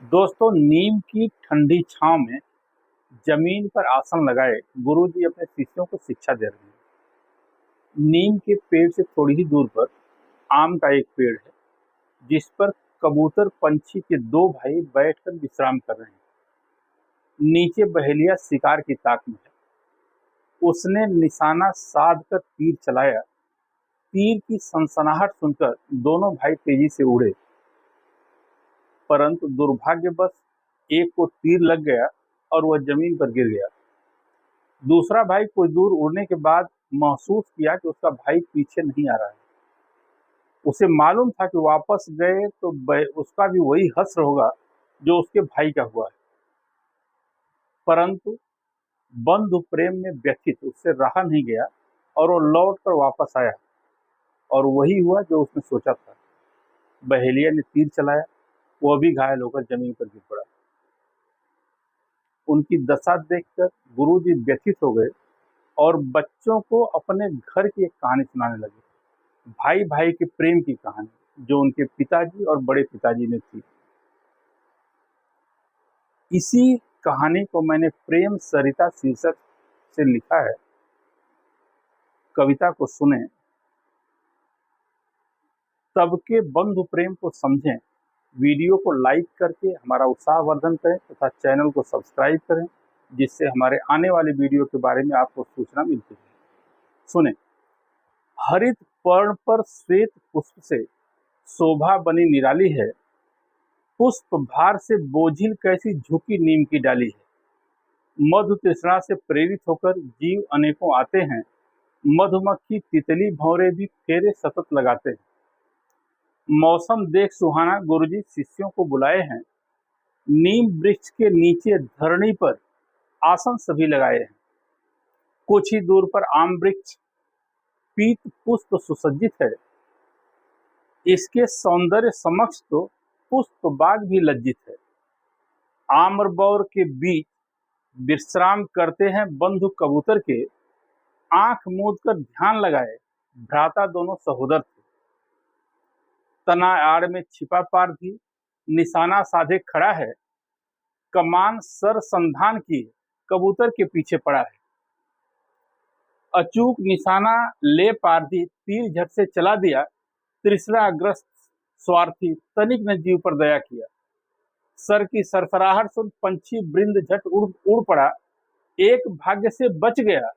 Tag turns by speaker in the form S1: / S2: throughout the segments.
S1: दोस्तों, नीम की ठंडी छांव में जमीन पर आसन लगाए गुरुजी अपने शिष्यों को शिक्षा दे रहे हैं। नीम के पेड़ से थोड़ी ही दूर पर आम का एक पेड़ है, जिस पर कबूतर पंछी के दो भाई बैठकर विश्राम कर रहे हैं। नीचे बहेलिया शिकार की ताक में है। उसने निशाना साध कर तीर चलाया। तीर की सनसनाहट सुनकर दोनों भाई तेजी से उड़े, परंतु दुर्भाग्यवश एक को तीर लग गया और वह जमीन पर गिर गया। दूसरा भाई कुछ दूर उड़ने के बाद महसूस किया कि उसका भाई पीछे नहीं आ रहा है। उसे मालूम था कि वापस गए तो उसका भी वही हश्र होगा जो उसके भाई का हुआ है। परंतु बंधु प्रेम में व्यथित उससे रहा नहीं गया और वो लौट कर वापस आया, और वही हुआ जो उसने सोचा था। बहेलिया ने तीर चलाया, वह भी घायल होकर जमीन पर गिर पड़ा। उनकी दशा देखकर गुरुजी व्यथित हो गए और बच्चों को अपने घर की एक कहानी सुनाने लगे, भाई भाई के प्रेम की कहानी जो उनके पिताजी और बड़े पिताजी में थी। इसी कहानी को मैंने प्रेम सरिता शीर्षक से लिखा है। कविता को सुने, सबके बंधु प्रेम को समझें। वीडियो को लाइक करके हमारा उत्साहवर्धन करें तथा चैनल को सब्सक्राइब करें, जिससे हमारे आने वाले वीडियो के बारे में आपको सूचना मिलती है। सुने, हरित पर्ण पर श्वेत पुष्प से शोभा बनी निराली है। पुष्प भार से बोझिल कैसी झुकी नीम की डाली है। मधु तृष्णा से प्रेरित होकर जीव अनेकों आते हैं। मधुमक्खी तितली भौरे भी फेरे सतत लगाते हैं। मौसम देख सुहाना गुरुजी शिष्यों को बुलाए हैं। नीम वृक्ष के नीचे धरणी पर आसन सभी लगाए हैं। कुछ ही दूर पर आम वृक्ष पीत पुष्प सुसज्जित है। इसके सौंदर्य समक्ष तो पुष्प बाग भी लज्जित है। आम्र बौर के बीच विश्राम करते हैं बंधु कबूतर के। आंख मूंद कर ध्यान लगाए भ्राता दोनों सहोदर थे। तना आड़ में छिपा पारधी निशाना साधे खड़ा है। कमान सर संधान की कबूतर के पीछे पड़ा है। अचूक निशाना ले पारधी तीर झट से चला दिया। तृष्णाग्रस्त स्वार्थी तनिक ने जीव पर दया किया। सर की सरसराहट सुन पंछी वृंद झट उड़ पड़ा। एक भाग्य से बच गया,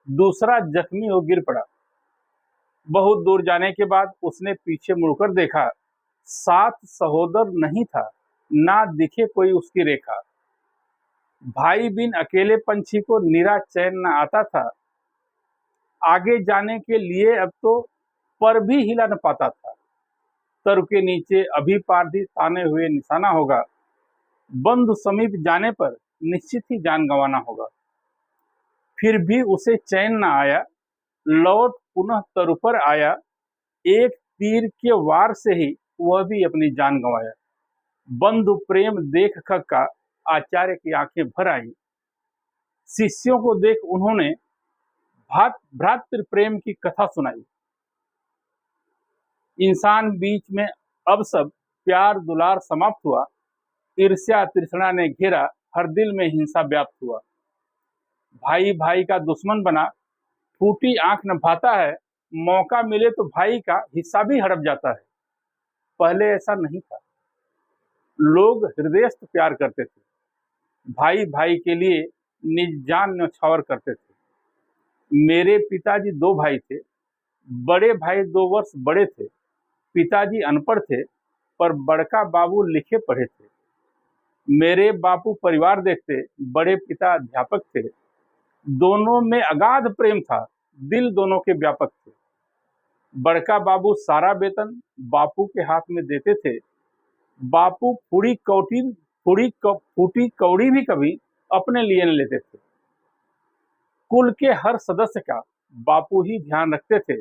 S1: दूसरा जख्मी हो गिर पड़ा। बहुत दूर जाने के बाद उसने पीछे मुड़कर देखा। साथ सहोदर नहीं था, ना दिखे कोई उसकी रेखा। भाई बिन अकेले पंछी को निरा चैन न आता था। आगे जाने के लिए अब तो पर भी हिला न पाता था। तरु के नीचे अभी पारधी ताने हुए निशाना होगा। बंधु समीप जाने पर निश्चित ही जान गंवाना होगा। फिर भी उसे चैन न आया, लौट पुनः तरु पर आया। एक तीर के वार से ही वह भी अपनी जान गंवाया। बंधु प्रेम देख का आचार्य की आंखें भर आई। शिष्यों को देख उन्होंने भ्रातृ प्रेम की कथा सुनाई। इंसान बीच में अब सब प्यार दुलार समाप्त हुआ। ईर्ष्या तृष्णा ने घेरा, हर दिल में हिंसा व्याप्त हुआ। भाई भाई का दुश्मन बना, फूटी आंख न भाता है। मौका मिले तो भाई का हिस्सा भी हड़प जाता है। पहले ऐसा नहीं था। लोग हृदयस्थ प्यार करते थे। भाई भाई के लिए निज जान न्यौछावर करते थे। मेरे पिताजी दो भाई थे। बड़े भाई 2 वर्ष बड़े थे। पिताजी अनपढ़ थे, पर बड़का बाबू लिखे पढ़े थे। मेरे बापू परिवार देखते, बड़े पिता अध्यापक थे। दोनों में अगाध प्रेम था, दिल दोनों के व्यापक थे। बड़का बाबू सारा वेतन बापू के हाथ में देते थे। बापू फूटी कौड़ी भी कभी अपने लिए न लेते थे। कुल के हर सदस्य का बापू ही ध्यान रखते थे।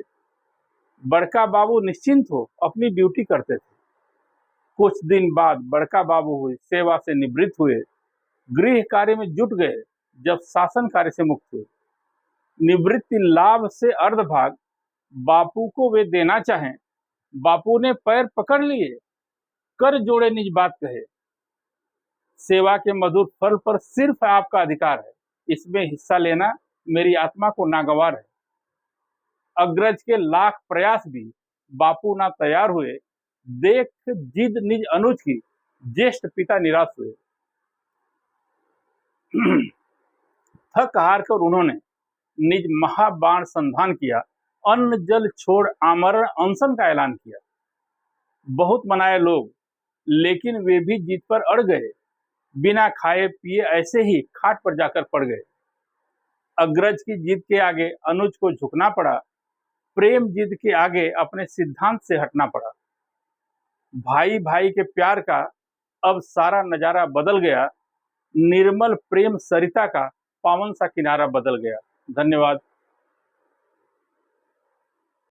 S1: बड़का बाबू निश्चिंत हो अपनी ड्यूटी करते थे। कुछ दिन बाद बड़का बाबू हुए सेवा से निवृत्त हुए, गृह कार्य में जुट गए। जब शासन कार्य से मुक्त हुए, निवृत्ति लाभ से अर्धभाग बापू को वे देना चाहें। बापू ने पैर पकड़ लिए, कर जोड़े निज बात कहे। सेवा के मधुर फल पर सिर्फ आपका अधिकार है। इसमें हिस्सा लेना मेरी आत्मा को नागवार है। अग्रज के लाख प्रयास भी बापू ना तैयार हुए, देख जिद निज अनुज की, ज्येष्ठ पिता निराश हुए। थक हार कर उन्होंने निज महाबाण संधान किया, अन्न जल छोड़ आमरण अनशन का ऐलान किया। बहुत मनाए लोग, लेकिन वे भी जीत पर अड़ गए, बिना खाए पिए ऐसे ही खाट पर जाकर पड़ गए। अग्रज की जिद के आगे अनुज को झुकना पड़ा, प्रेम जिद के आगे अपने सिद्धांत से हटना पड़ा। भाई भाई के प्यार का अब सारा नजारा बदल गया, निर्मल प्रेम सरिता का पावन सा किनारा बदल गया। धन्यवाद।